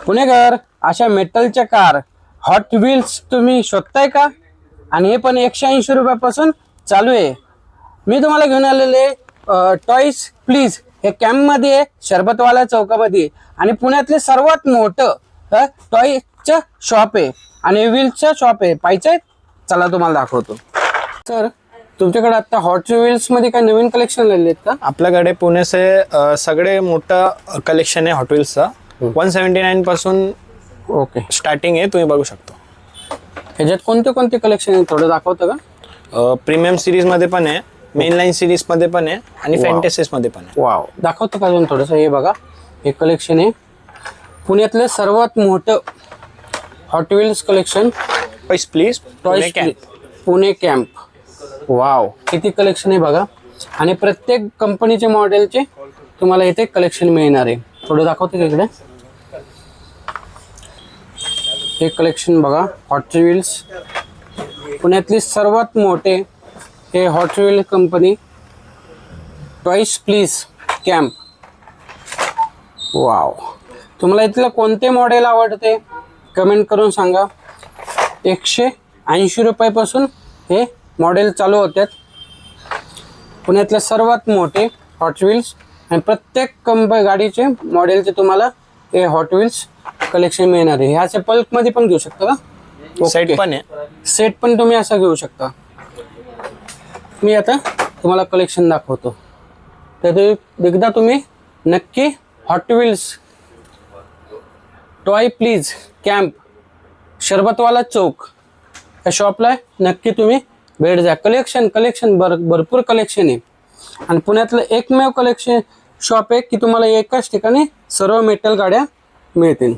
पुणेकर अशा मेटलच्या car hot wheels तुम्ही शोधताय का? आणि हे पण 180 रुपयापासून चालू आहे. मी तुम्हाला घेऊन आलेले टॉईज प्लीज हे कॅम्पमध्ये आहे, शरबतवाला चौकामध्ये आणि पुण्यातले सर्वात मोठं टॉयचं शॉप आहे आणि व्हील्सचं शॉप आहे. पाहिजे? चला तुम्हाला दाखवतो. सर तुमच्याकडे आता हॉट व्हील्स मध्ये काय नवीन कलेक्शन आलेले आहेत का? आपल्याकडे पुण्याचे सगळे मोठं कलेक्शन आहे हॉट व्हील्सचा. 179 पासून ओके स्टार्टिंग आहे, तुम्ही बघू शकतो. ह्याच्यात कोणते कोणते कलेक्शन आहे थोडं दाखवतं का? प्रीमियम सिरीज मध्ये पण आहे, मेन लाईन सिरीज मध्ये पण आहे आणि फॅन्टेसिस मध्ये पण आहे. वाव, दाखवतो का अजून थोडंसं? हे बघा, हे कलेक्शन आहे पुण्यातलं सर्वात मोठं hot wheels collection. Please Pune camp. Wow, किती कलेक्शन आहे बघा. आणि प्रत्येक कंपनीचे मॉडेलचे तुम्हाला इथे कलेक्शन मिळणार आहे. थोडं दाखवतो का इकडे? हे कलेक्शन बघा, हॉट व्हील्स पुण्यातली सर्वात मोठे हे hot wheel company toys please camp. Wow, तुम्हाला इथलं कोणते मॉडेल आवडते कमेंट करून सांगा. 180 रुपयापासून हे मॉडेल चालू होतात. पुण्यातले सर्वात मोठे हॉट व्हील्स आणि प्रत्येक गाडीचे मॉडेलचे तुम्हाला हे हॉट व्हील्स कलेक्शन मिळणार आहे. ह्याचे पल्कमध्ये पण घेऊ शकता का? सेट पण आहे. सेट पण तुम्ही असं घेऊ शकता. मी आता तुम्हाला कलेक्शन दाखवतो. तर एकदा तुम्ही नक्की Hot Wheels toy please Camp Sharbatwala Chowk या शॉपला नक्की तुम्ही भेट द्या. कलेक्शन भरपूर कलेक्शन आहे आणि पुण्यातलं एकमेव कलेक्शन शॉप आहे की तुम्हाला एकाच ठिकाणी सर्व मेटल गाड्या मिळतील.